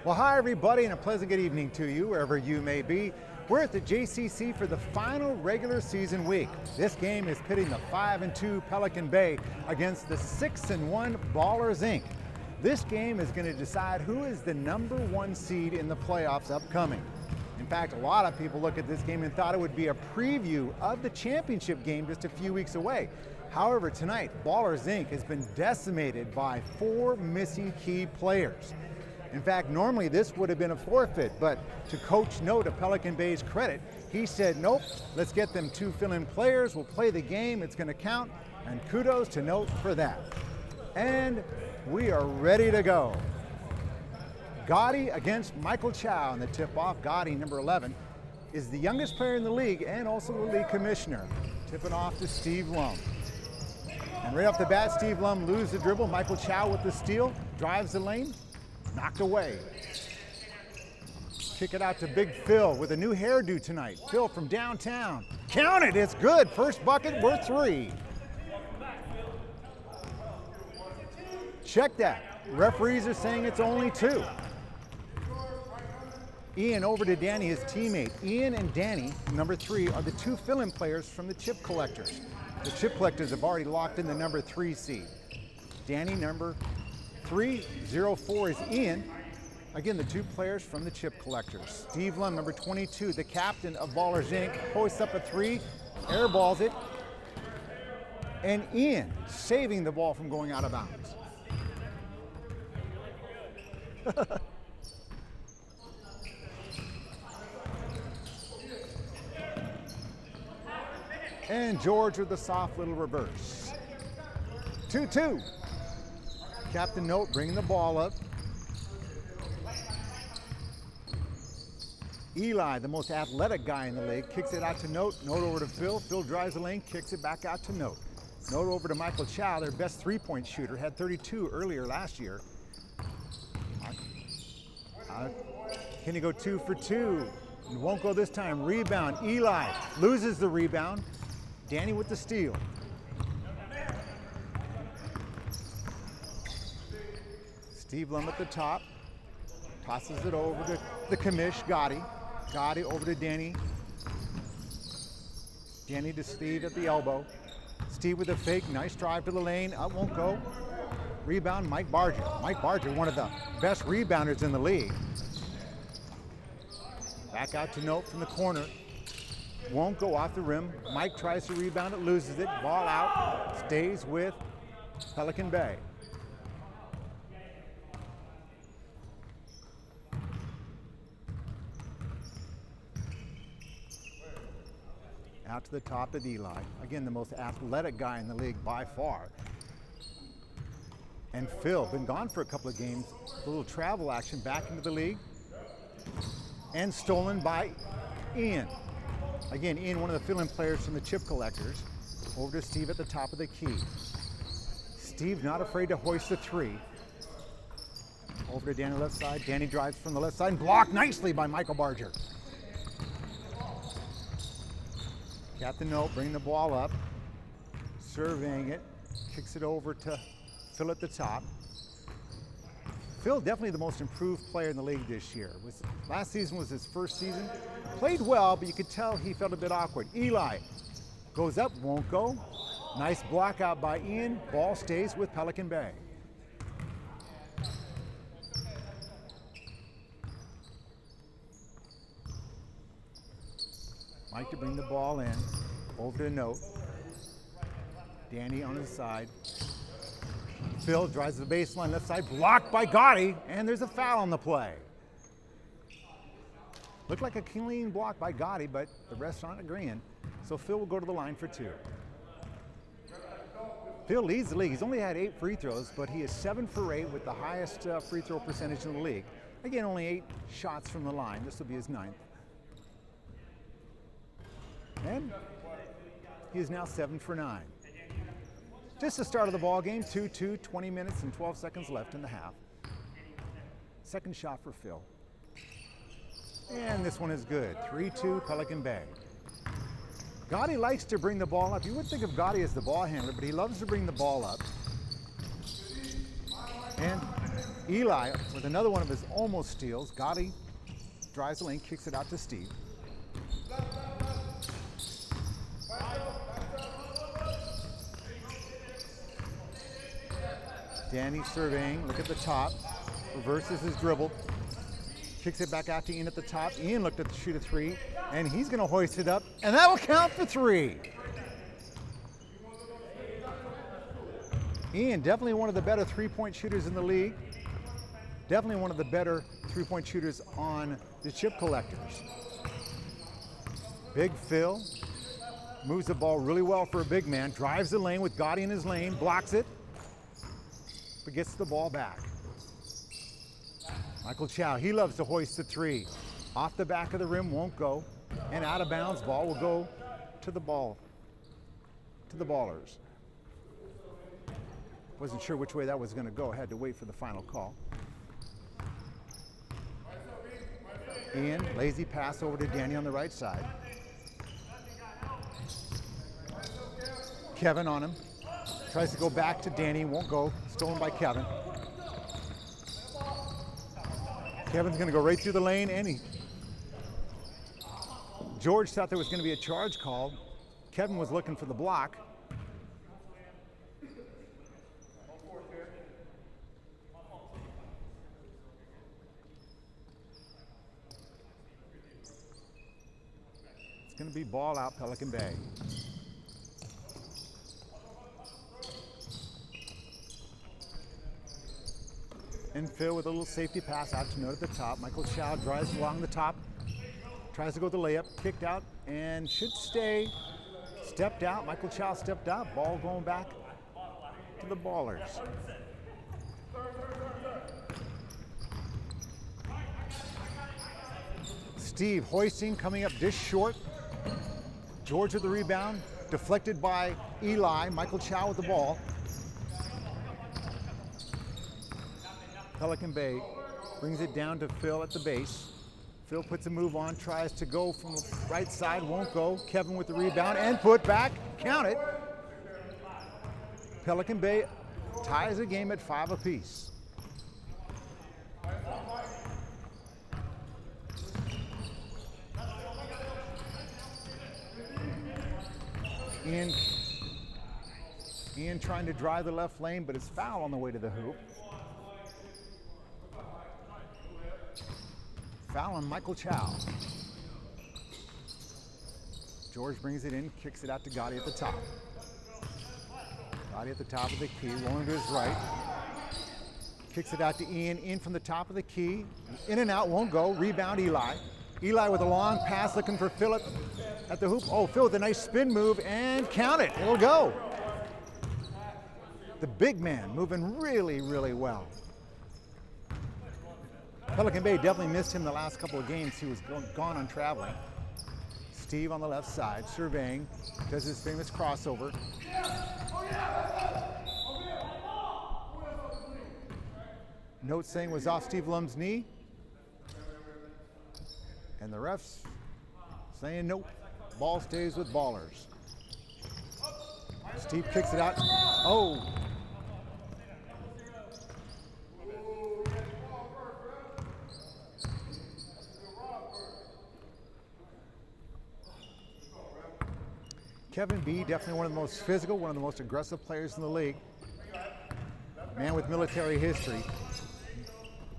Well, hi everybody, and a pleasant good evening to you, wherever you may be. We're at the JCC for the final regular season week. This game is pitting the 5-2 Pelican Bay against the 6-1 Ballers Inc. This game is going to decide who is the #1 seed in the playoffs upcoming. In fact, a lot of people look at this game and thought it would be a preview of the championship game just a few weeks away. However, tonight, Ballers Inc. has been decimated by 4 missing key players. In fact, normally this would have been a forfeit, but to Coach Note of Pelican Bay's credit, he said, nope, let's get them 2 fill-in players, we'll play the game, it's going to count, and kudos to Note for that. And we are ready to go. Gotti against Michael Chow in the tip-off. Gotti, number 11, is the youngest player in the league and also the league commissioner. Tipping off to Steve Lum. And right off the bat, Steve Lum loses the dribble. Michael Chow with the steal, drives the lane, knocked away. Kick it out to Big Phil with a new hairdo tonight. Phil from downtown. Count it, it's good. First bucket worth 3. Check that. Referees are saying it's only 2. Ian over to Danny, his teammate. Ian and Danny, number 3, are the 2 fill-in players from the chip collectors. The chip collectors have already locked in the number 3 seed. Danny, number 304 is Ian. Again, the 2 players from the chip collectors. Steve Lum, number 22, the captain of Ballers Inc., hoists up a 3, airballs it, and Ian saving the ball from going out of bounds. And George with the soft little reverse. 2-2. Captain Note bringing the ball up. Eli, the most athletic guy in the league, kicks it out to Note. Note over to Phil. Phil drives the lane, kicks it back out to Note. Note over to Michael Chow, their best 3-point shooter, had 32 earlier last year. Can he go 2 for 2? It won't go this time. Rebound. Eli loses the rebound. Danny with the steal. Steve Lum at the top. Tosses it over to the commish, Gotti. Gotti over to Danny. Danny to Steve at the elbow. Steve with a fake. Nice drive to the lane. Up won't go. Rebound, Mike Barger. Mike Barger, one of the best rebounders in the league. Back out to Note from the corner. Won't go off the rim. Mike tries to rebound it, loses it. Ball out. Stays with Pelican Bay. Out to the top of Eli. Again, the most athletic guy in the league by far. And Phil, been gone for a couple of games. A little travel action back into the league. And stolen by Ian. Again, Ian, one of the fill-in players from the chip collectors. Over to Steve at the top of the key. Steve not afraid to hoist the 3. Over to Danny left side. Danny drives from the left side and blocked nicely by Michael Barger. Captain Note bringing the ball up. Surveying it. Kicks it over to Phil at the top. Phil, definitely the most improved player in the league this year. Last season was his first season. Played well, but you could tell he felt a bit awkward. Eli goes up, won't go. Nice block out by Ian. Ball stays with Pelican Bay. Mike to bring the ball in. Over to Note. Danny on his side. Phil drives the baseline left side, blocked by Gotti, and there's a foul on the play. Looked like a clean block by Gotti, but the refs aren't agreeing. So Phil will go to the line for 2. Phil leads the league. He's only had 8 free throws, but he is 7 for 8 with the highest free throw percentage in the league. Again, only 8 shots from the line. This will be his 9th. And he is now 7 for 9. Just the start of the ball game, 2-2, 20 minutes and 12 seconds left in the half. Second shot for Phil. And this one is good, 3-2 Pelican Bay. Gotti likes to bring the ball up. You would think of Gotti as the ball handler, but he loves to bring the ball up. And Eli with another one of his almost steals. Gotti drives the lane, kicks it out to Steve. Danny surveying, look at the top, reverses his dribble, kicks it back out to Ian at the top. Ian looked at the shoot a three, and he's gonna hoist it up, and that'll count for three. Ian, definitely one of the better three-point shooters in the league. Definitely one of the better three-point shooters on the chip collectors. Big Phil moves the ball really well for a big man, drives the lane with Gotti in his lane, blocks it, but gets the ball back. Michael Chow, he loves to hoist the three. Off the back of the rim, won't go, and out of bounds, ball will go to the ballers. Wasn't sure which way that was going to go. Had to wait for the final call. Ian, lazy pass over to Danny on the right side. Kevin on him. Tries to go back to Danny, won't go. Stolen by Kevin. Kevin's going to go right through the lane, and George thought there was going to be a charge called. Kevin was looking for the block. It's going to be ball out, Pelican Bay. And Phil with a little safety pass out to Note at the top. Michael Chow drives along the top, tries to go with the layup, kicked out, and should stay. Stepped out, Michael Chow stepped out, ball going back to the ballers. Steve hoisting, coming up dish short. George with the rebound, deflected by Eli. Michael Chow with the ball. Pelican Bay brings it down to Phil at the base. Phil puts a move on, tries to go from the right side, won't go. Kevin with the rebound and put back, count it. Pelican Bay ties the game at 5 apiece. Ian trying to drive the left lane, but it's foul on the way to the hoop. Foul on Michael Chow. George brings it in, kicks it out to Gotti at the top. Gotti at the top of the key, rolling to his right. Kicks it out to Ian, in from the top of the key. In and out, won't go, rebound Eli. Eli with a long pass looking for Phil at the hoop. Oh, Phil with a nice spin move, and count it, it'll go. The big man moving really, really well. Pelican Bay definitely missed him the last couple of games. He was gone on traveling. Steve on the left side, surveying, does his famous crossover. Note saying was off Steve Lum's knee. And the refs saying nope. Ball stays with ballers. Steve kicks it out. Oh. Kevin B, definitely one of the most physical, one of the most aggressive players in the league. Man with military history.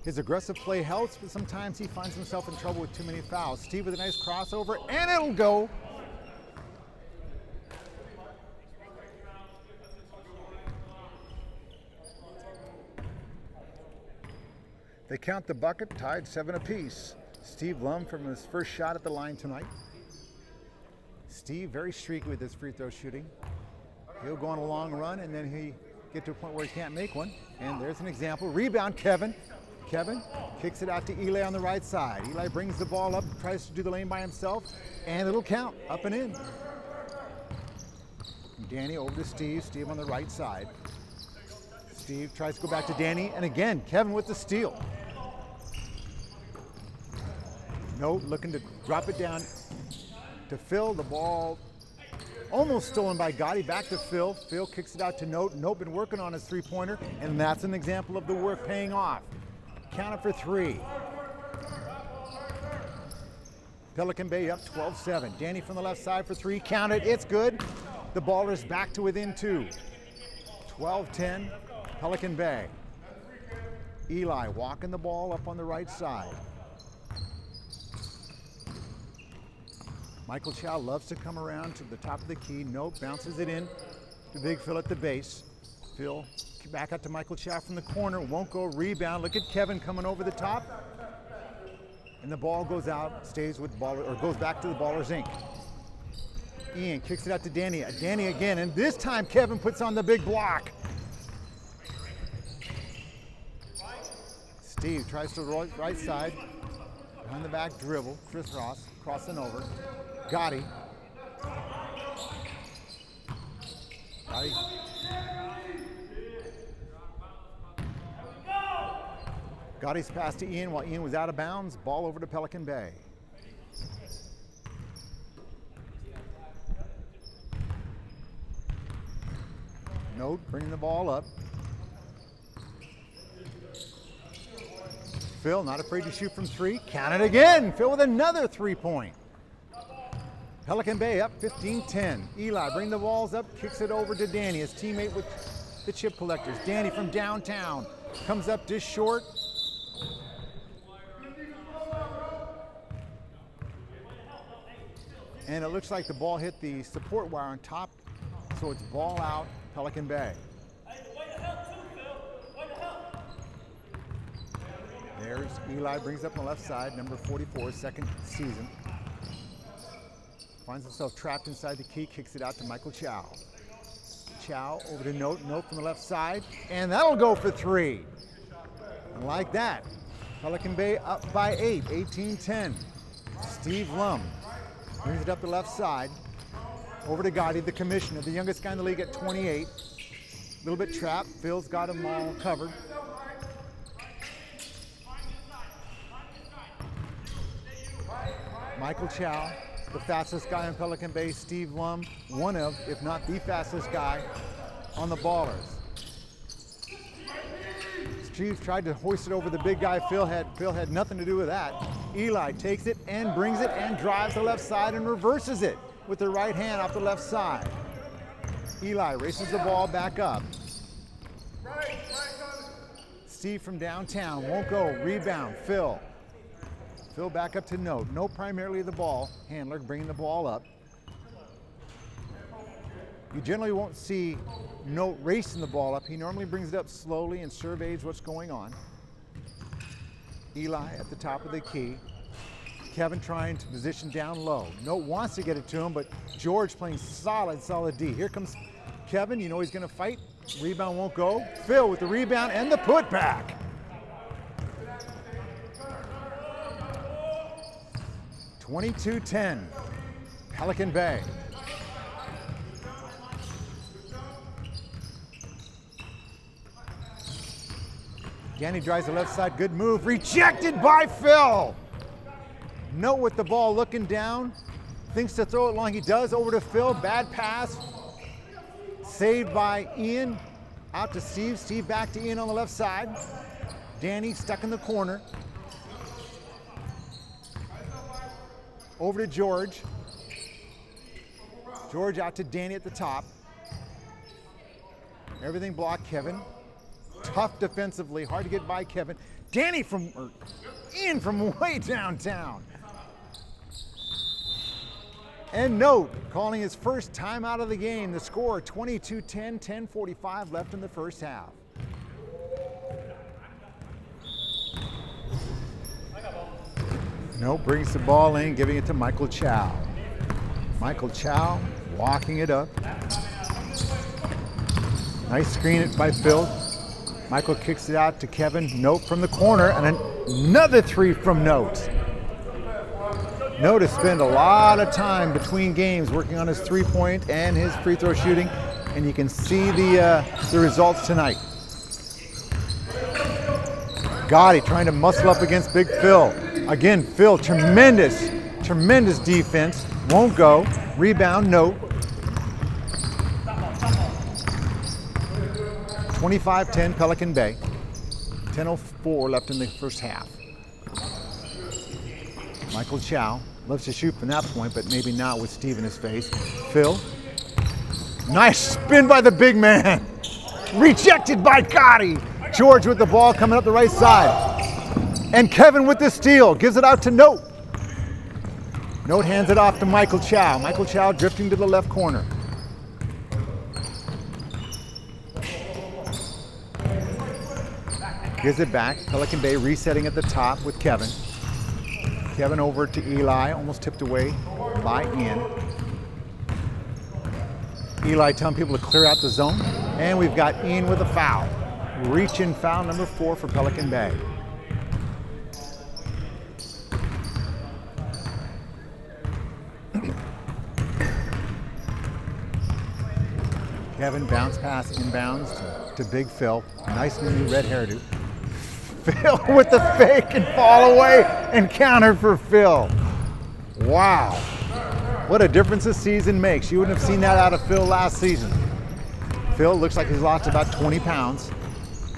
His aggressive play helps, but sometimes he finds himself in trouble with too many fouls. Steve with a nice crossover, and it'll go. They count the bucket, tied 7 apiece. Steve Lum from his first shot at the line tonight. Steve very streaky with his free throw shooting. He'll go on a long run, and then he get to a point where he can't make one. And there's an example. Rebound, Kevin. Kevin kicks it out to Eli on the right side. Eli brings the ball up, tries to do the lane by himself, and it'll count, up and in. Danny over to Steve. Steve on the right side. Steve tries to go back to Danny, and again, Kevin with the steal. No, looking to drop it down to Phil. The ball Almost stolen by Gotti. Back to Phil. Phil kicks it out to Note. Note been working on his three-pointer, and that's an example of the work paying off. Count it for 3. Pelican Bay up 12-7. Danny from the left side for 3. Count it. It's good. The Ballers back to within 2. 12-10. Pelican Bay. Eli walking the ball up on the right side. Michael Chow loves to come around to the top of the key. Nope, bounces it in to Big Phil at the base. Phil back out to Michael Chow from the corner. Won't go. Rebound. Look at Kevin coming over the top. And the ball goes out, stays with Baller, or goes back to the Ballers Inc. Ian kicks it out to Danny. Danny again, and this time Kevin puts on the big block. Steve tries to roll right side. Behind the back dribble. Chris Ross crossing over. Gotti. Gotti's pass to Ian while Ian was out of bounds. Ball over to Pelican Bay. Note bringing the ball up. Phil not afraid to shoot from 3. Count it again. Phil with another 3-point. Pelican Bay up 15-10. Eli bring the balls up, kicks it over to Danny, his teammate with the chip collectors. Danny from downtown comes up just short. And it looks like the ball hit the support wire on top, so it's ball out, Pelican Bay. There's Eli, brings up on the left side, number 44, second season. Finds himself trapped inside the key, kicks it out to Michael Chow. Chow over to Note, Note from the left side, and that'll go for 3. And like that, Pelican Bay up by 8, 18-10. Steve Lum brings it up the left side, over to Gotti, the commissioner, the youngest guy in the league at 28. A little bit trapped, Phil's got him all covered. Michael Chow, the fastest guy in Pelican Bay. Steve Lum, one of, if not the fastest guy on the Ballers. Steve tried to hoist it over the big guy. Phil had nothing to do with that. Eli takes it and brings it and drives the left side and reverses it with the right hand off the left side. Eli races the ball back up. Steve from downtown won't go. Rebound, Phil. Phil back up to Note. Note primarily the ball handler, bringing the ball up. You generally won't see Note racing the ball up. He normally brings it up slowly and surveys what's going on. Eli at the top of the key. Kevin trying to position down low. Note wants to get it to him, but George playing solid D. Here comes Kevin. You know he's going to fight. Rebound won't go. Phil with the rebound and the putback. (22-10), Pelican Bay. Danny drives the left side, good move, rejected by Phil. Note with the ball looking down, thinks to throw it long, he does, over to Phil, bad pass. Saved by Ian, out to Steve, Steve back to Ian on the left side. Danny stuck in the corner. Over to George. George out to Danny at the top. Everything blocked Kevin. Tough defensively, hard to get by Kevin. Danny Ian from way downtown. And Note calling his first time out of the game. The score 22-10, 10:45 left in the first half. Note brings the ball in, giving it to Michael Chow. Michael Chow walking it up. Nice screen by Phil. Michael kicks it out to Kevin. Note from the corner, and another 3 from Note. Note has spent a lot of time between games working on his 3-point and his free throw shooting, and you can see the results tonight. Gotti trying to muscle up against Big Phil. Again, Phil, tremendous defense. Won't go. Rebound, Note. 25-10 Pelican Bay. 10:04 left in the first half. Michael Chow loves to shoot from that point, but maybe not with Steve in his face. Phil. Nice spin by the big man. Rejected by Gotti. George with the ball coming up the right side. And Kevin with the steal. Gives it out to Note. Note hands it off to Michael Chow. Michael Chow drifting to the left corner. Gives it back. Pelican Bay resetting at the top with Kevin. Kevin over to Eli, almost tipped away by Ian. Eli telling people to clear out the zone. And we've got Ian with a foul. Reach-in foul number 4 for Pelican Bay. Kevin bounce pass inbounds to Big Phil. Nice new red hairdo. Phil with the fake and fall away and counter for Phil. Wow. What a difference this season makes. You wouldn't have seen that out of Phil last season. Phil looks like he's lost about 20 pounds.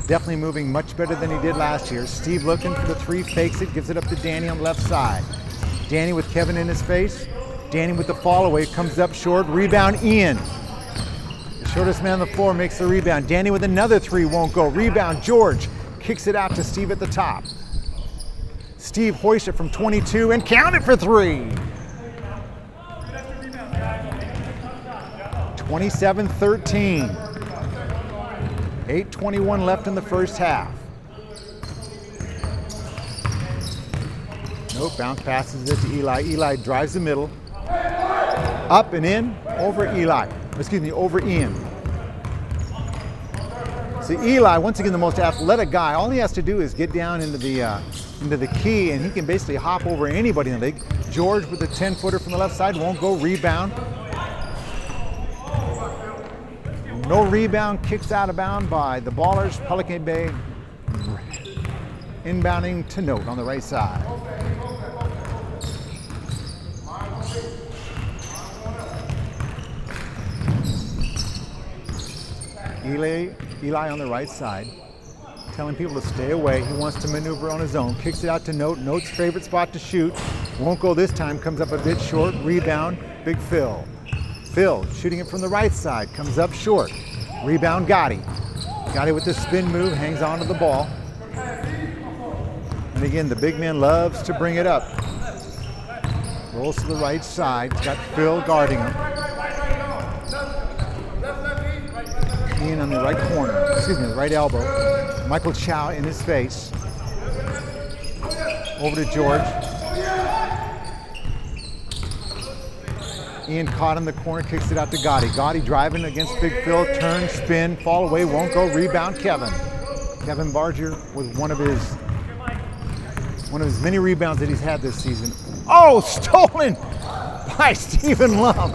Definitely moving much better than he did last year. Steve looking for the 3, fakes it, gives it up to Danny on the left side. Danny with Kevin in his face. Danny with the fall away, comes up short. Rebound Ian. The shortest man on the floor makes the rebound. Danny with another 3, won't go. Rebound George. Kicks it out to Steve at the top. Steve hoists it from 22 and counted for 3. 27-13. 8:21 left in the first half. Nope, bounce passes it to Eli. Eli drives the middle. Up and in, over Eli. Excuse me, over Ian. So Eli, once again, the most athletic guy. All he has to do is get down into the key, and he can basically hop over anybody in the league. George with the 10-footer from the left side, won't go. Rebound. No rebound, kicks out of bounds by the Ballers. Pelican Bay inbounding to Note on the right side. Eli on the right side, telling people to stay away. He wants to maneuver on his own. Kicks it out to Note. Note's favorite spot to shoot. Won't go this time. Comes up a bit short. Rebound, Big Phil. Phil shooting it from the right side. Comes up short. Rebound Gotti. Gotti with the spin move. Hangs on to the ball. And again, the big man loves to bring it up. Rolls to the right side. He's got Phil guarding him. Ian on the right corner, excuse me, the right elbow. Michael Chow in his face. Over to George. Ian caught in the corner, kicks it out to Gotti. Gotti driving against Big Phil, turn, spin, fall away, won't go, rebound Kevin. Kevin Barger with one of his many rebounds that he's had this season. Oh, stolen by Stephen Lum.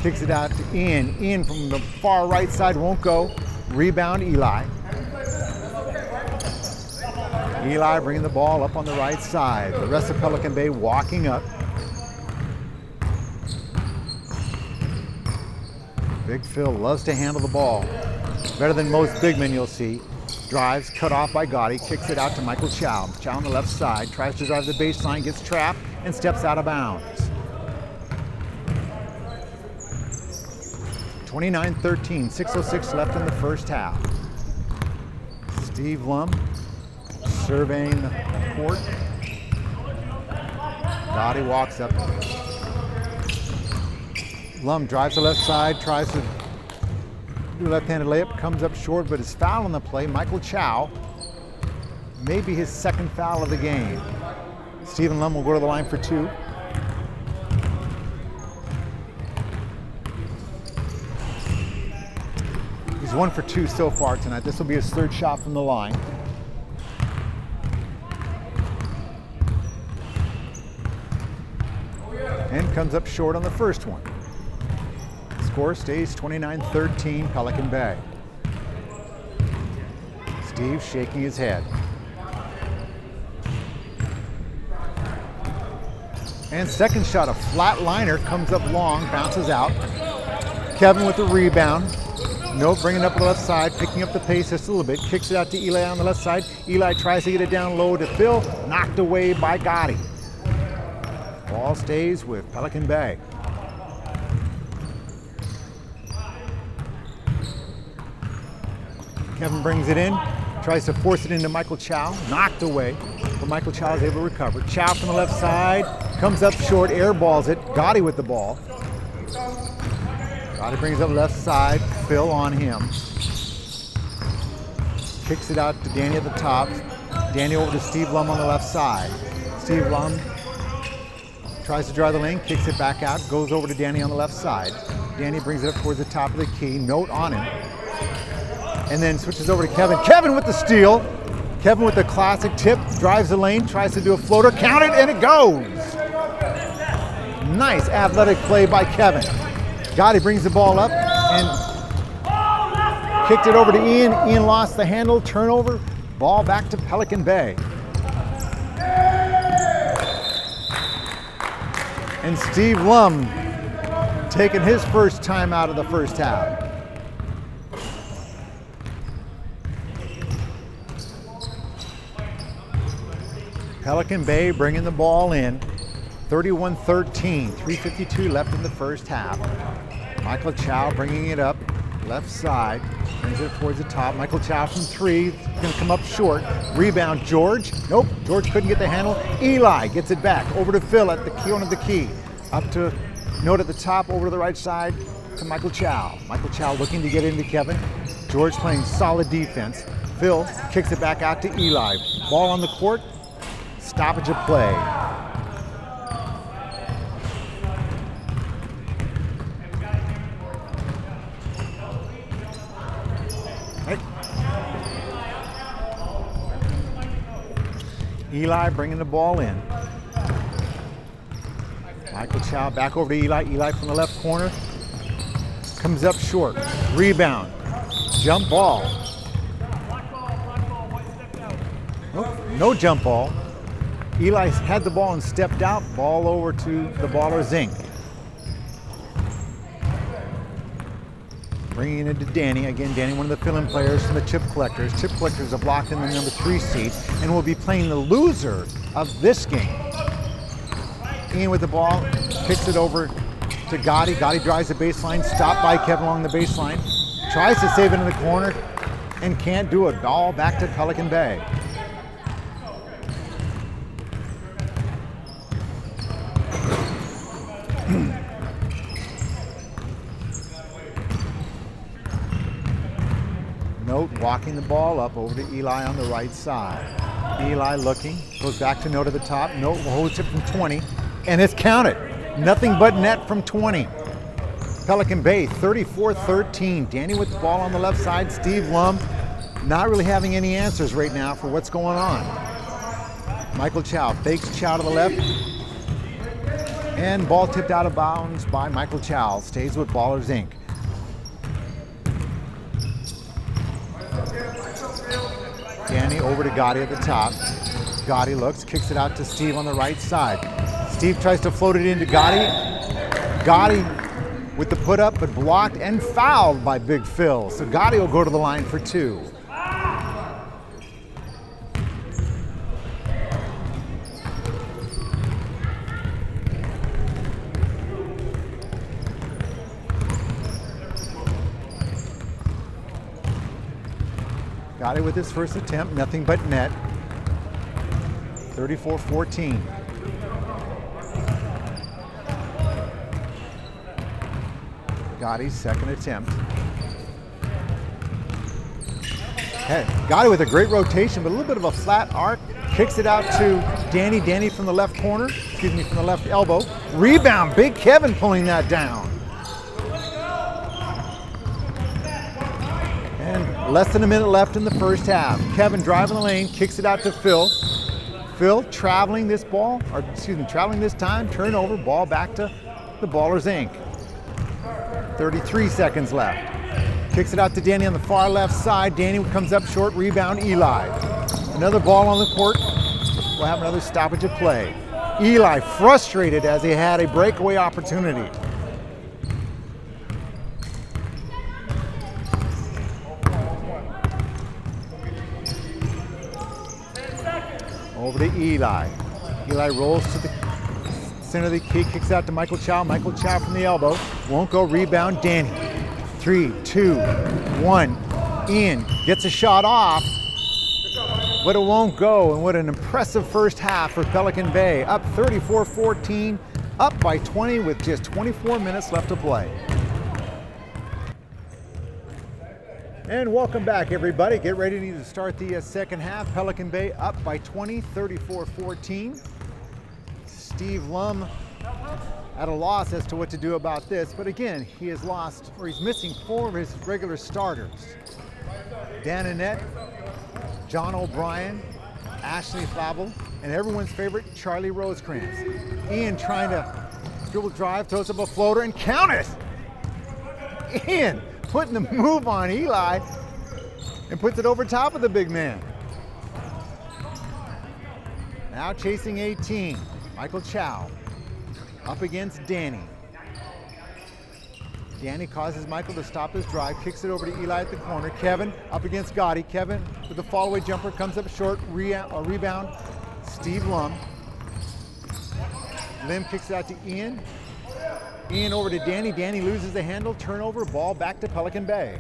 Kicks it out to Ian. Ian from the far right side won't go. Rebound Eli. Eli bringing the ball up on the right side. The rest of Pelican Bay walking up. Big Phil loves to handle the ball. Better than most big men you'll see. Drives, cut off by Gotti, kicks it out to Michael Chow. Chow on the left side, tries to drive the baseline, gets trapped, and steps out of bounds. 29-13, 6:06 left in the first half. Steve Lum surveying the court. Gotti walks up. Lum drives the left side, tries to do a left-handed layup, comes up short, but is fouled on the play. Michael Chow, maybe his second foul of the game. Stephen Lum will go to the line for 2. He's 1 for 2 so far tonight. This will be his 3rd shot from the line. And comes up short on the first one. Score stays 29-13 Pelican Bay. Steve shaking his head. And second shot, a flat liner, comes up long, bounces out. Kevin with the rebound. No, bringing it up the left side, picking up the pace just a little bit. Kicks it out to Eli on the left side. Eli tries to get it down low to Phil. Knocked away by Gotti. Ball stays with Pelican Bay. Kevin brings it in. Tries to force it into Michael Chow. Knocked away. But Michael Chow is able to recover. Chow from the left side. Comes up short, airballs it. Gotti with the ball. Gotti brings it up left side. Phil on him. Kicks it out to Danny at the top. Danny over to Steve Lum on the left side. Steve Lum tries to drive the lane, kicks it back out, goes over to Danny on the left side. Danny brings it up towards the top of the key. Note on him. And then switches over to Kevin. Kevin with the steal. Kevin with the classic tip, drives the lane, tries to do a floater, count it, and it goes. Nice athletic play by Kevin. Gotti brings the ball up and kicked it over to Ian. Ian lost the handle, turnover, ball back to Pelican Bay. And Steve Lum taking his first time out of the first half. Pelican Bay bringing the ball in, 31-13, 3:52 left in the first half. Michael Chow bringing it up, left side, brings it towards the top. Michael Chow from three, gonna come up short. Rebound, George. Nope, George couldn't get the handle. Eli gets it back, over to Phil at the corner of the key. Up to Note at the top, over to the right side to Michael Chow. Michael Chow looking to get into Kevin. George playing solid defense. Phil kicks it back out to Eli. Ball on the court. Stoppage of play. Right. Eli bringing the ball in. Michael Chow back over to Eli. Eli from the left corner. Comes up short. Rebound. Jump ball. Nope, no jump ball. Eli had the ball and stepped out. Ball over to the Ballers Inc. Bringing it to Danny. Again, Danny, one of the fill-in players from the Chip Collectors. Chip Collectors have locked in the number 3 seed and will be playing the loser of this game. Ian with the ball, kicks it over to Gotti. Gotti drives the baseline, stopped by Kevin along the baseline. Tries to save it in the corner and can't do it. Ball back to Pelican Bay. Note walking the ball up over to Eli on the right side. Eli looking, goes back to Note at the top. Note holds it from 20, and it's counted. Nothing but net from 20. Pelican Bay 34-13. Danny with the ball on the left side. Steve Lum not really having any answers right now for what's going on. Michael Chow fakes Chow to the left. And ball tipped out of bounds by Michael Chow. Stays with Ballers Inc. Danny over to Gotti at the top. Gotti looks, kicks it out to Steve on the right side. Steve tries to float it into Gotti. Gotti with the put up, but blocked and fouled by Big Phil. So Gotti will go to the line for 2. Gotti with his first attempt, nothing but net. 34-14. Gotti's second attempt. Okay, Gotti with a great rotation, but a little bit of a flat arc. Kicks it out to Danny. Danny from the left corner, from the left elbow. Rebound, Big Kevin pulling that down. And less than a minute left in the first half. Kevin driving the lane, kicks it out to Phil. Phil traveling this time, turnover, ball back to the Ballers Inc. 33 seconds left. Kicks it out to Danny on the far left side. Danny comes up short, rebound, Eli. Another ball on the court. We'll have another stoppage of play. Eli frustrated as he had a breakaway opportunity. Over to Eli. Eli rolls to the center of the key, kicks out to Michael Chow. Michael Chow from the elbow. Won't go, rebound, Danny. 3, 2, 1. Ian gets a shot off, but it won't go. And what an impressive first half for Pelican Bay. Up 34-14, up by 20 with just 24 minutes left to play. And welcome back, everybody. Get ready to start the second half. Pelican Bay up by 20, 34-14. Steve Lum at a loss as to what to do about this, but again, he has lost, or he's missing 4 of his regular starters. Dan Annette, John O'Brien, Ashley Flavel, and everyone's favorite, Charlie Rosecrans. Ian trying to dribble drive, throws up a floater, and count it! Ian putting the move on Eli and puts it over top of the big man. Now chasing 18, Michael Chow up against Danny. Danny causes Michael to stop his drive, kicks it over to Eli at the corner. Kevin up against Gotti. Kevin with the fall-away jumper comes up short, rebound, Steve Lum. Lim kicks it out to Ian. Ian over to Danny. Danny loses the handle, turnover, ball back to Pelican Bay.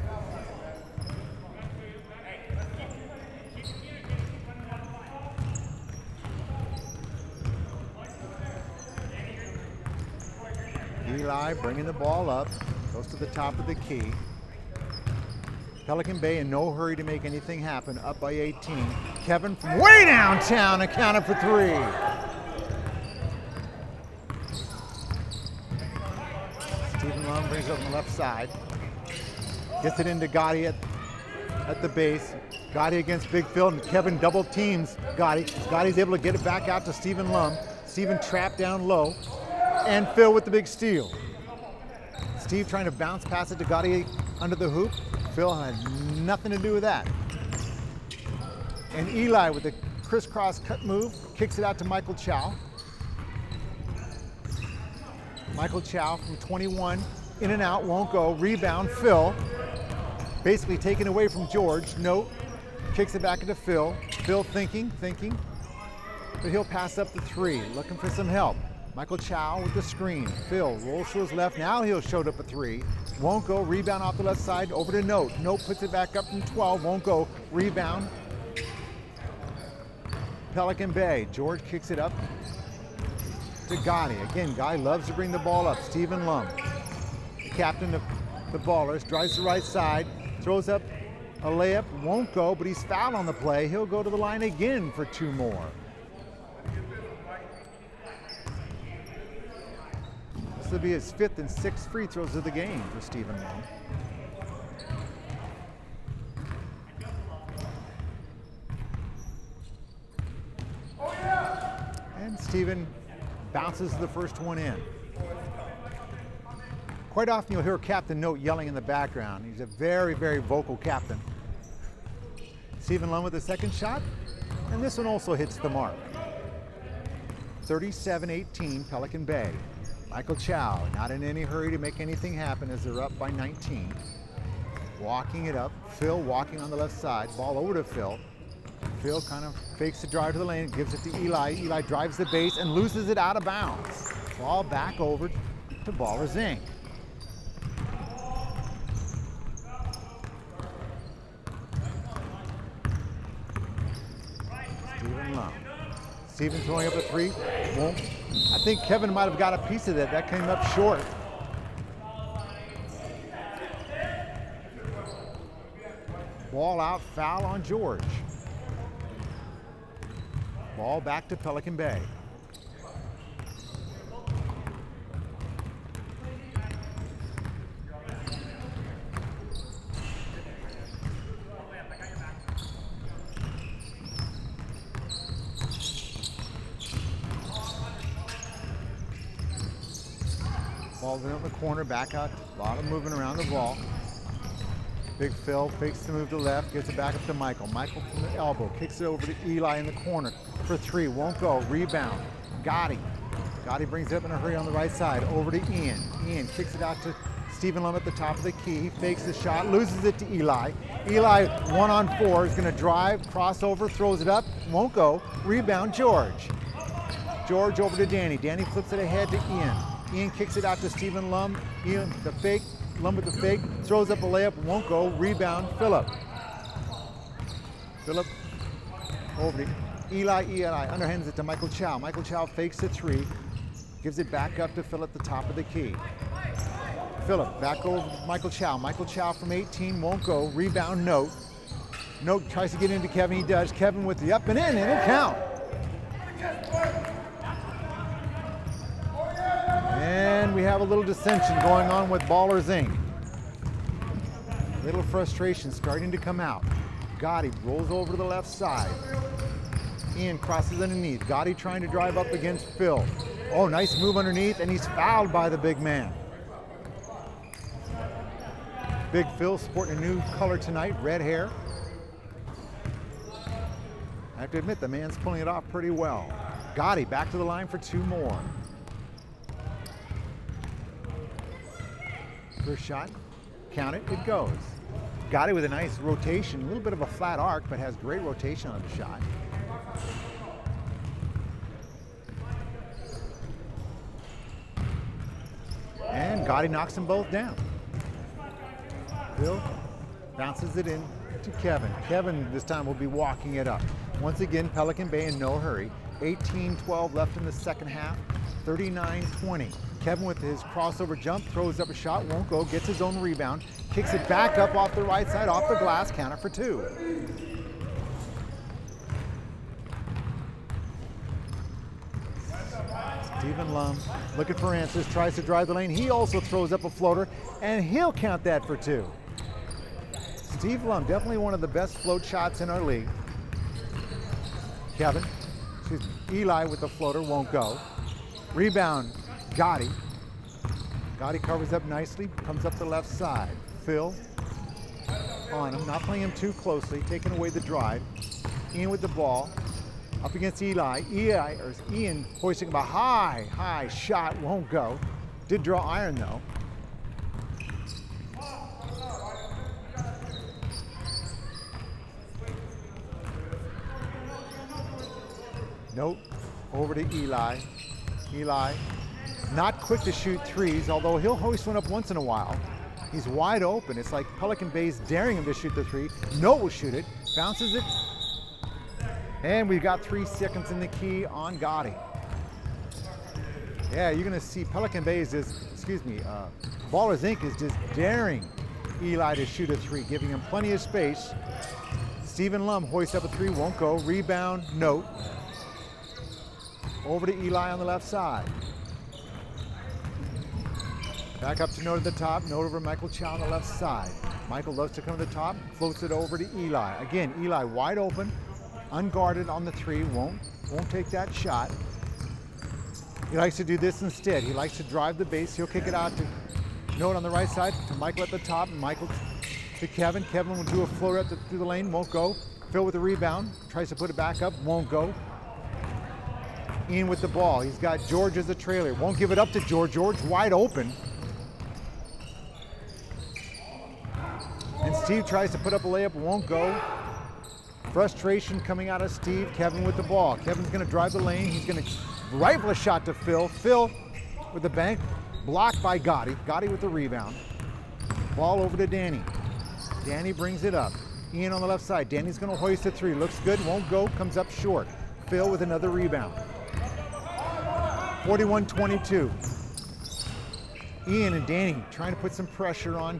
Eli bringing the ball up, goes to the top of the key. Pelican Bay in no hurry to make anything happen, up by 18. Kevin from way downtown accounted for 3. Stephen Lum brings it up on the left side. Gets it into Gotti at the base. Gotti against Big Phil, and Kevin double teams Gotti. Gotti's able to get it back out to Stephen Lum. Stephen trapped down low, and Phil with the big steal. Steve trying to bounce pass it to Gotti under the hoop. Phil had nothing to do with that. And Eli with the crisscross cut move, kicks it out to Michael Chow. Michael Chow from 21, in and out, won't go. Rebound, Phil. Basically taken away from George. Note, kicks it back into Phil. Phil thinking, but he'll pass up the 3, looking for some help. Michael Chow with the screen. Phil rolls to his left. Now he'll show up a 3. Won't go. Rebound off the left side over to Note. Note puts it back up from 12. Won't go. Rebound. Pelican Bay. George kicks it up to Gotti. Again, Guy loves to bring the ball up. Stephen Lum, the captain of the Ballers, drives the right side, throws up a layup. Won't go, but he's fouled on the play. He'll go to the line again for 2 more. This will be his 5th and 6th free throws of the game for Stephen Lum. And Stephen bounces the first one in. Quite often you'll hear Captain Note yelling in the background. He's a very, very vocal captain. Stephen Lum with the second shot, and this one also hits the mark. 37-18 Pelican Bay. Michael Chow, not in any hurry to make anything happen as they're up by 19. Walking it up, Phil walking on the left side, ball over to Phil. Phil kind of fakes the drive to the lane, gives it to Eli. Eli drives the base and loses it out of bounds. Ball back over to Ballers Inc. Stephen Lum. Stephen throwing up a 3, won't. I think Kevin might have got a piece of that. That came up short. Ball out, foul on George. Ball back to Pelican Bay. Ball's in the corner, back out, a lot of moving around the ball. Big Phil fakes the move to the left, gives it back up to Michael. Michael from the elbow, kicks it over to Eli in the corner for 3, won't go, rebound. Gotti brings it up in a hurry on the right side, over to Ian. Ian kicks it out to Stephen Lum at the top of the key. He fakes the shot, loses it to Eli. Eli, 1-on-4, is going to drive, crossover, throws it up, won't go. Rebound, George. George over to Danny. Danny flips it ahead to Ian. Ian kicks it out to Stephen Lum. Ian, the fake. Lum with the fake. Throws up a layup, won't go. Rebound, Phillip. Phillip over to Eli. Eli underhands it to Michael Chow. Michael Chow fakes the three. Gives it back up to Phillip at the top of the key. Phillip back over to Michael Chow. Michael Chow from 18 won't go. Rebound, Note. Note tries to get into Kevin. He does. Kevin with the up and in, and it'll count. And we have a little dissension going on with Ballers Inc. Little frustration starting to come out. Gotti rolls over to the left side. Ian crosses underneath. Gotti trying to drive up against Phil. Oh, nice move underneath, and he's fouled by the big man. Big Phil sporting a new color tonight, red hair. I have to admit, the man's pulling it off pretty well. Gotti back to the line for two more. First shot, count it, it goes. Gotti with a nice rotation, a little bit of a flat arc, but has great rotation on the shot. And Gotti knocks them both down. Phil bounces it in to Kevin. Kevin this time will be walking it up. Once again, Pelican Bay in no hurry. 18-12 left in the second half, 39-20. Kevin with his crossover jump, throws up a shot, won't go, gets his own rebound, kicks it back up off the right side, off the glass, counter for two. Stephen Lum looking for answers, tries to drive the lane. He also throws up a floater, and he'll count that for two. Steve Lum, definitely one of the best float shots in our league. Eli with the floater, won't go. Rebound, Gotti. Gotti covers up nicely, comes up the left side. Phil on him, not playing him too closely, taking away the drive. Ian with the ball, up against Eli. Ian hoisting up a high shot, won't go. Did draw iron though. Nope, over to Eli. Eli, not quick to shoot threes, although he'll hoist one up once in a while. He's wide open. It's like Pelican Bay's daring him to shoot the three. Note will shoot it, bounces it, and we've got 3 seconds in the key on Gotti. Yeah, you're gonna see Pelican Bay is just, Ballers Inc. is just daring Eli to shoot a three, giving him plenty of space. Stephen Lum hoists up a three, won't go. Rebound, Note. Over to Eli on the left side. Back up to Note at the top. Note over Michael Chow on the left side. Michael loves to come to the top, floats it over to Eli. Again, Eli wide open, unguarded on the three, won't take that shot. He likes to do this instead. He likes to drive the base. He'll kick it out to Note on the right side, to Michael at the top, and Michael to Kevin. Kevin will do a floater through the lane, won't go. Phil with the rebound, tries to put it back up, won't go. Ian with the ball. He's got George as a trailer. Won't give it up to George. George wide open. And Steve tries to put up a layup, won't go. Frustration coming out of Steve. Kevin with the ball. Kevin's going to drive the lane. He's going to rifle a shot to Phil. Phil with the bank, blocked by Gotti. Gotti with the rebound. Ball over to Danny. Danny brings it up. Ian on the left side. Danny's going to hoist a three. Looks good, won't go, comes up short. Phil with another rebound. 41-22. Ian and Danny trying to put some pressure on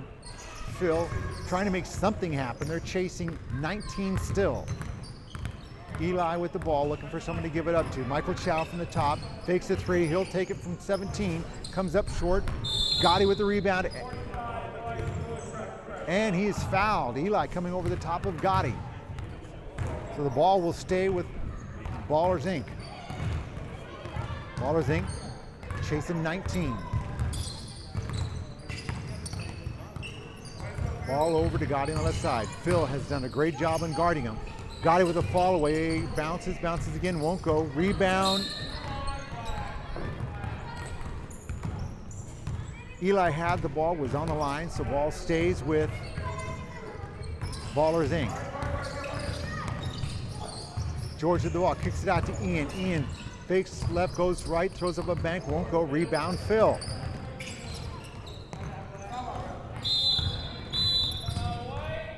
Phil, trying to make something happen. They're chasing 19 still. Eli with the ball, looking for someone to give it up to. Michael Chow from the top, fakes the three. He'll take it from 17, comes up short. Gotti with the rebound, and he is fouled. Eli coming over the top of Gotti. So the ball will stay with Ballers Inc. Ballers Inc. chasing 19. Ball over to Gotti on the left side. Phil has done a great job in guarding him. Gotti with a fall away, bounces again, won't go. Rebound. Eli had the ball, was on the line, so ball stays with Ballers Inc. George with the ball, kicks it out to Ian. Ian fakes left, goes right, throws up a bank, won't go, rebound Phil.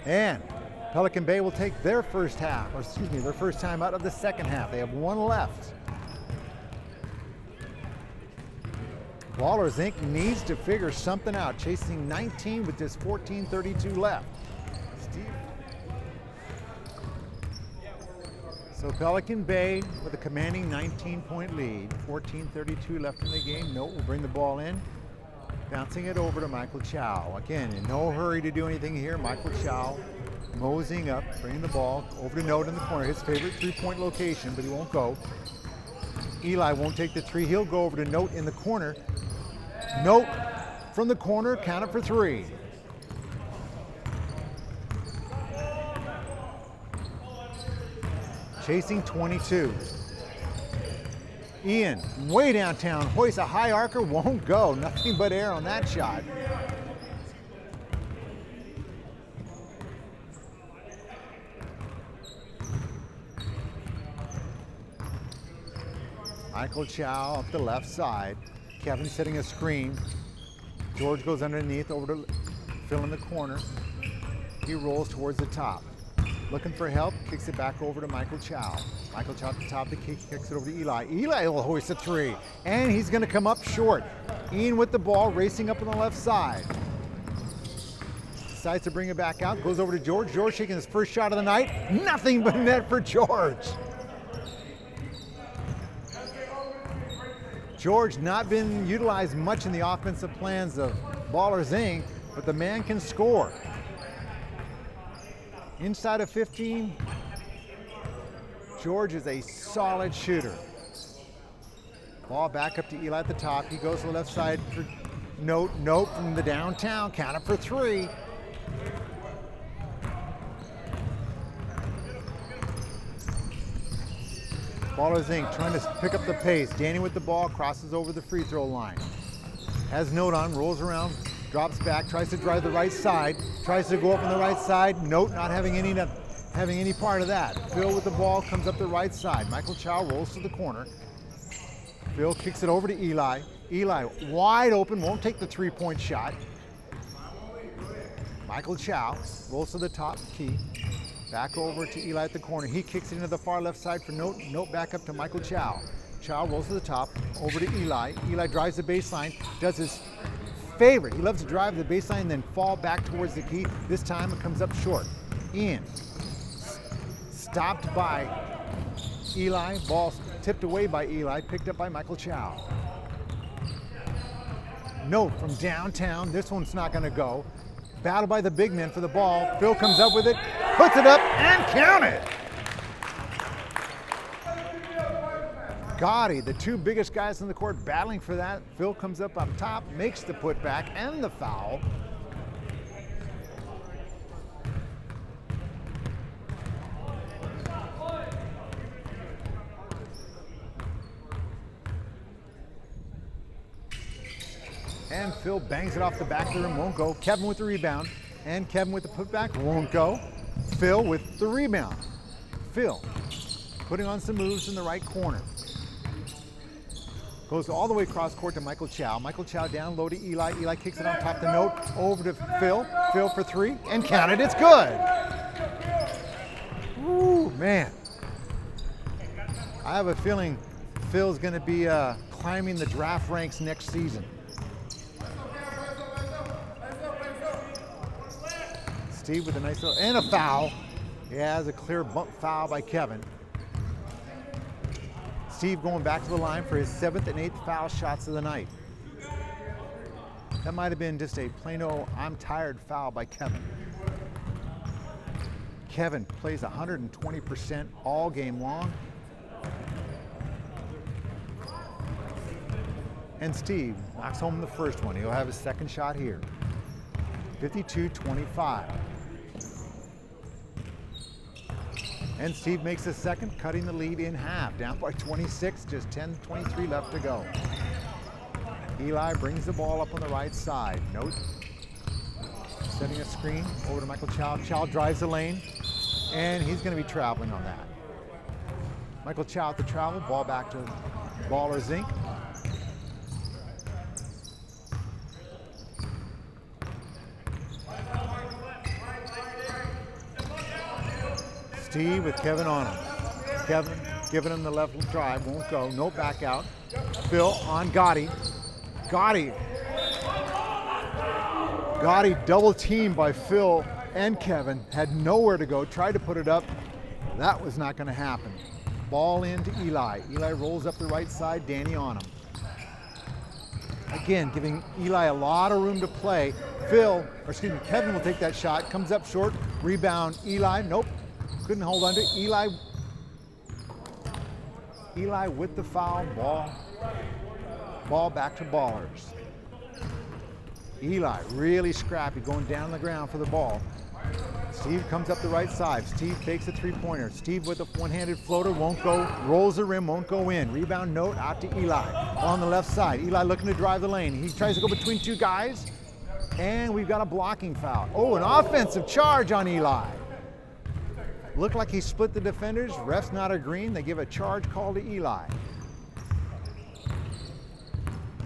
And Pelican Bay will take their first half, or excuse me, their first time out of the second half. They have one left. Ballers Inc. needs to figure something out, chasing 19 with just 14:32 left. Steve. So Pelican Bay with a commanding 19-point lead, 14:32 left in the game. Note will bring the ball in, bouncing it over to Michael Chow. Again, in no hurry to do anything here. Michael Chow moseying up, bringing the ball over to Note in the corner, his favorite three-point location, but he won't go. Eli won't take the three. He'll go over to Note in the corner. Note from the corner, count it for three. Chasing 22. Ian, way downtown, hoists a high arcer, won't go. Nothing but air on that shot. Michael Chow up the left side. Kevin setting a screen. George goes underneath over to Phil in the corner. He rolls towards the top. Looking for help, kicks it back over to Michael Chow. Michael Chow at the top of the key, kicks it over to Eli. Eli will hoist a three, and he's gonna come up short. Ian with the ball, racing up on the left side. Decides to bring it back out, goes over to George. George taking his first shot of the night. Nothing but net for George. George not been utilized much in the offensive plans of Ballers Inc., but the man can score. Inside of 15, George is a solid shooter. Ball back up to Eli at the top. He goes to the left side for Note. Note from the downtown, count it for three. Ballers Inc. trying to pick up the pace. Danny with the ball, crosses over the free throw line. Has Note on, rolls around, drops back, tries to drive the right side, tries to go up on the right side. Note not having any part of that. Phil with the ball comes up the right side. Michael Chow rolls to the corner. Phil kicks it over to Eli. Eli wide open, won't take the three-point shot. Michael Chow rolls to the top key. Back over to Eli at the corner. He kicks it into the far left side for Note. Note back up to Michael Chow. Chow rolls to the top, over to Eli. Eli drives the baseline, does his favorite. He loves to drive the baseline and then fall back towards the key. This time it comes up short. Ian, stopped by Eli. Ball tipped away by Eli, picked up by Michael Chow. Note from downtown. This one's not going to go. Battle by the big men for the ball. Phil comes up with it, puts it up, and count it. Gotti, the two biggest guys on the court, battling for that. Phil comes up on top, makes the putback and the foul. And Phil bangs it off the back of the rim, won't go. Kevin with the rebound, and Kevin with the putback, won't go. Phil with the rebound. Phil putting on some moves in the right corner. Goes all the way across court to Michael Chow. Michael Chow down low to Eli. Eli kicks it on top the Note, over to Phil. Phil for three, and counted, it's good. Ooh, man. I have a feeling Phil's gonna be climbing the draft ranks next season. Steve with a nice little, and a foul. He has a clear bump foul by Kevin. Steve going back to the line for his 7th and 8th foul shots of the night. That might have been just a plain old I'm tired foul by Kevin. Kevin plays 120% all game long. And Steve knocks home the first one. He'll have his second shot here. 52-25. And Steve makes the second, cutting the lead in half. Down by 26, just 10:23 left to go. Eli brings the ball up on the right side. Note, setting a screen over to Michael Chow. Chow drives the lane, and he's going to be traveling on that. Michael Chow at the travel, ball back to Ballers Inc. Steve with Kevin on him. Kevin giving him the left drive, won't go, no back out. Phil on Gotti. Gotti double teamed by Phil and Kevin, had nowhere to go, tried to put it up. That was not going to happen. Ball into Eli. Eli rolls up the right side, Danny on him. Again, giving Eli a lot of room to play. Kevin will take that shot, comes up short, rebound Eli, nope, couldn't hold on to it. Eli with the foul, ball back to Ballers. Eli really scrappy, going down the ground for the ball. Steve comes up the right side. Steve takes a three-pointer. Steve with a one-handed floater, won't go, rolls the rim, won't go in. Rebound Note out to Eli on the left side. Eli looking to drive the lane. He tries to go between two guys, and we've got a blocking foul. Oh, an offensive charge on Eli. Looked like he split the defenders. Ref's not agreeing. They give a charge call to Eli.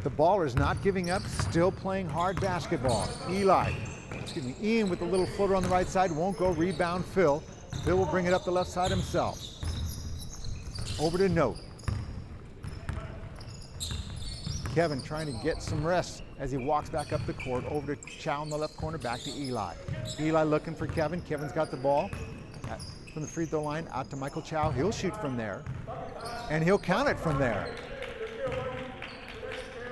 The Ballers not giving up, still playing hard basketball. Ian with the little floater on the right side, won't go, rebound Phil. Phil will bring it up the left side himself. Over to Note. Kevin trying to get some rest as he walks back up the court, over to Chow in the left corner, back to Eli. Eli looking for Kevin. Kevin's got the ball from the free throw line out to Michael Chow. He'll shoot from there, and he'll count it from there.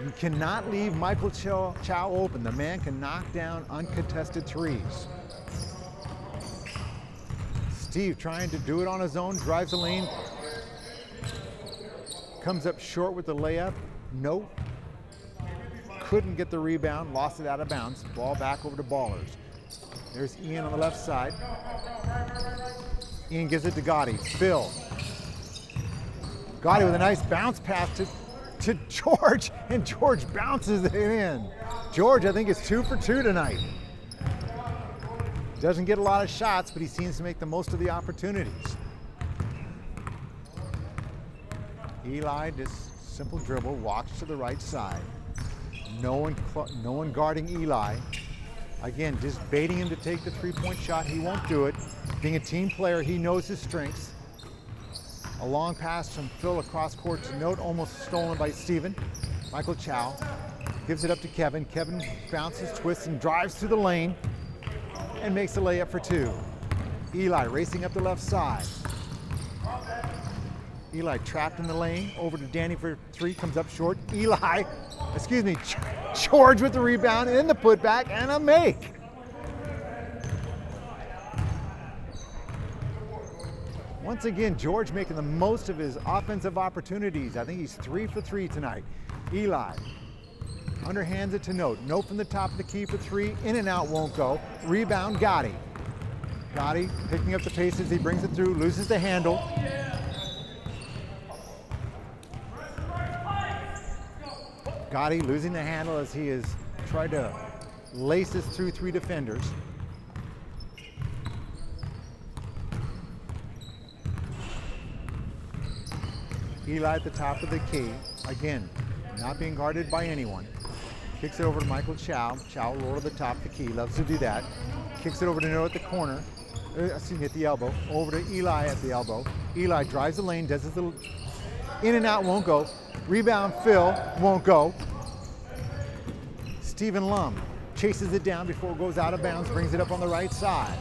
You cannot leave Michael Chow open. The man can knock down uncontested threes. Steve trying to do it on his own, drives the lane. Comes up short with the layup. Nope. Couldn't get the rebound, lost it out of bounds. Ball back over to Ballers. There's Ian on the left side. Ian gives it to Gotti. Phil. Gotti with a nice bounce pass to George, and George bounces it in. George, I think, is 2 for 2 tonight. Doesn't get a lot of shots, but he seems to make the most of the opportunities. Eli, just simple dribble, walks to the right side. No one guarding Eli. Again, just baiting him to take the three-point shot. He won't do it. Being a team player, he knows his strengths. A long pass from Phil across court to Note, almost stolen by Steven. Michael Chow gives it up to Kevin. Kevin bounces, twists, and drives through the lane and makes the layup for 2. Eli racing up the left side. Eli trapped in the lane, over to Danny for 3, comes up short. George with the rebound and the putback and a make. Once again, George making the most of his offensive opportunities. I think he's 3 for 3 tonight. Eli underhands it to Note. Note from the top of the key for 3. In and out, won't go. Rebound, Gotti. Gotti picking up the pace as he brings it through, loses the handle. Gotti losing the handle as he has tried to lace this through 3 defenders. Eli at the top of the key, again, not being guarded by anyone. Kicks it over to Michael Chow. Chow will roll to the top of the key, loves to do that. Kicks it over to Noah at the corner, at the elbow. Over to Eli at the elbow. Eli drives the lane, does his little in and out, won't go. Rebound, Phil, won't go. Stephen Lum chases it down before it goes out of bounds, brings it up on the right side.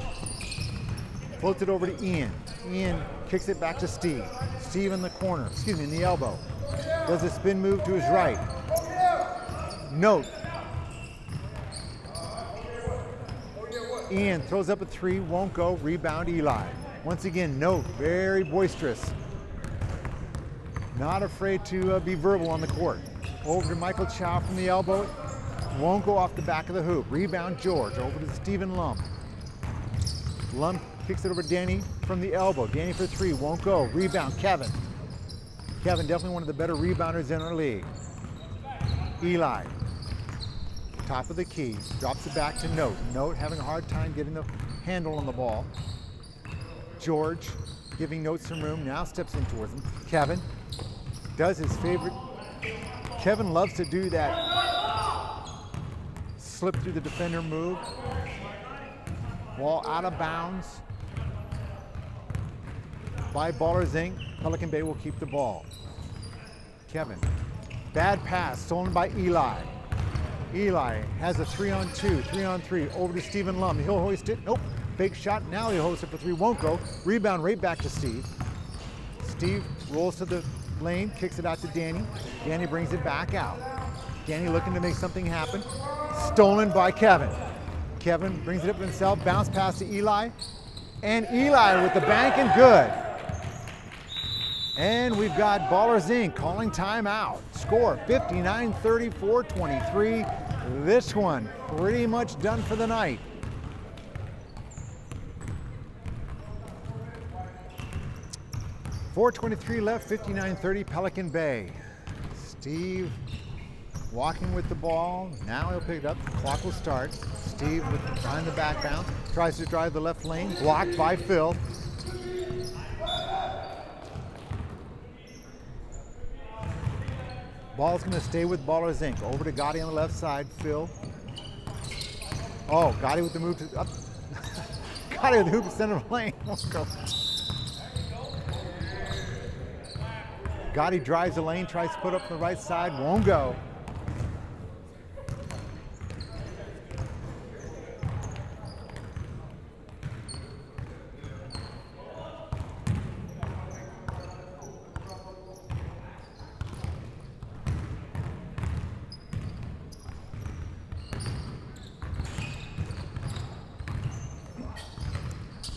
Floats it over to Ian. Ian kicks it back to Steve. Steve in the corner, in the elbow. Does a spin move to his right. Note. Ian throws up a 3, won't go, rebound Eli. Once again, Note, very boisterous. Not afraid to be verbal on the court. Over to Michael Chow from the elbow. Won't go off the back of the hoop. Rebound George, over to Stephen Lum. Lum kicks it over to Danny from the elbow. Danny for 3, won't go. Rebound, Kevin. Kevin, definitely one of the better rebounders in our league. Eli, top of the key, drops it back to Note. Note having a hard time getting the handle on the ball. George giving Note some room, now steps in towards him. Kevin does his favorite. Kevin loves to do that slip through the defender move. Ball out of bounds by Ballers Inc. Pelican Bay will keep the ball. Kevin, bad pass, stolen by Eli. Eli has a 3-on-2, 3-on-3, over to Stephen Lum. He'll hoist it, nope, fake shot, now he'll hoist it for three, won't go. Rebound right back to Steve. Steve rolls to the lane, kicks it out to Danny. Danny brings it back out. Danny looking to make something happen. Stolen by Kevin. Kevin brings it up himself, bounce pass to Eli. And Eli with the bank and good. And we've got Ballers Inc. calling timeout. Score 59-34-23. This one pretty much done for the night. .423 left, 59-30 Pelican Bay. Steve walking with the ball. Now he'll pick it up. The clock will start. Steve behind the back bounce. Tries to drive the left lane. Blocked by Phil. Ball's going to stay with Ballers Inc. Over to Gotti on the left side. Phil. Oh, Gotti with the move to up. Gotti with the hoop to center lane. Let's go. Gotti drives the lane, tries to put up the right side, won't go.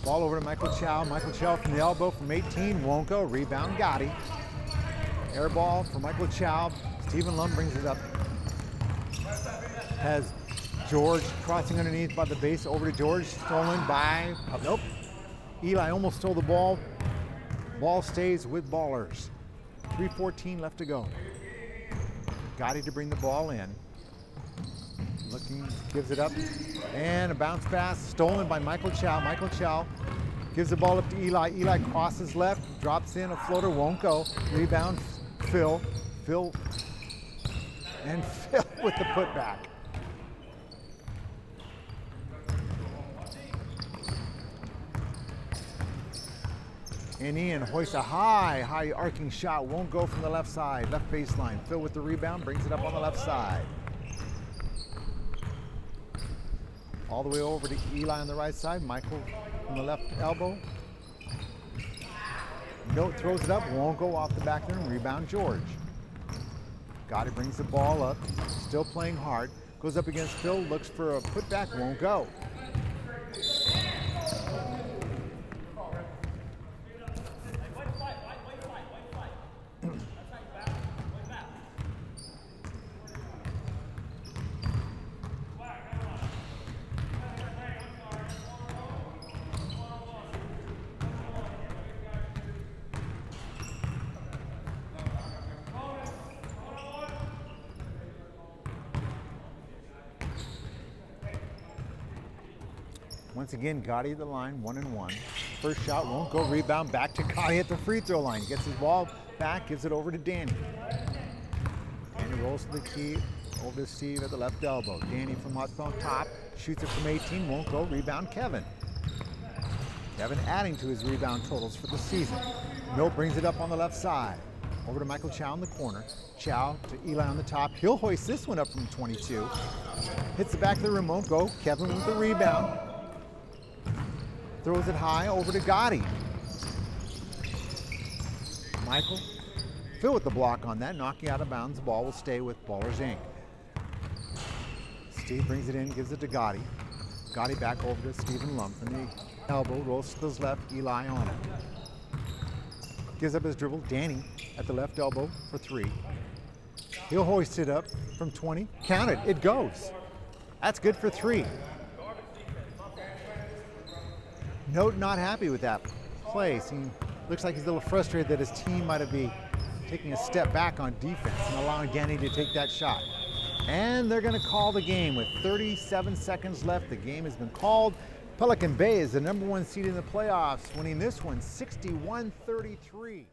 Ball over to Michael Chow. Michael Chow from the elbow from 18, won't go. Rebound, Gotti. Air ball for Michael Chow. Stephen Lum brings it up. Has George crossing underneath by the base. Over to George. Stolen by, nope. Eli almost stole the ball. Ball stays with Ballers. 3:14 left to go. Gotti to bring the ball in. Looking, gives it up. And a bounce pass stolen by Michael Chow. Michael Chow gives the ball up to Eli. Eli crosses left, drops in a floater, won't go. Rebound, Phil. Phil with the putback. And Ian hoists a high arcing shot, won't go from the left side, left baseline. Phil with the rebound, brings it up on the left side. All the way over to Eli on the right side. Michael from the left elbow. Note throws it up, won't go off the back there. Rebound George. Gotti brings the ball up, still playing hard. Goes up against Phil, looks for a putback, won't go. Once again, Gotti at the line, 1-1. First shot won't go, rebound back to Gotti at the free throw line. Gets his ball back, gives it over to Danny. Danny rolls to the key, over to Steve at the left elbow. Danny from on top, shoots it from 18, won't go, rebound Kevin. Kevin adding to his rebound totals for the season. Note brings it up on the left side. Over to Michael Chow in the corner. Chow to Eli on the top. He'll hoist this one up from 22. Hits the back of the rim, won't go. Kevin with the rebound. Throws it high over to Gotti. Michael, Phil with the block on that, knocking out of bounds. The ball will stay with Ballers Inc. Steve brings it in, gives it to Gotti. Gotti back over to Stephen Lum from the elbow, rolls to his left, Eli on it. Gives up his dribble, Danny at the left elbow for three. He'll hoist it up from 20. Count it, it goes. That's good for three. Note not happy with that play. Looks like he's a little frustrated that his team might have been taking a step back on defense and allowing Danny to take that shot. And they're going to call the game with 37 seconds left. The game has been called. Pelican Bay is the #1 seed in the playoffs, winning this one 61-33.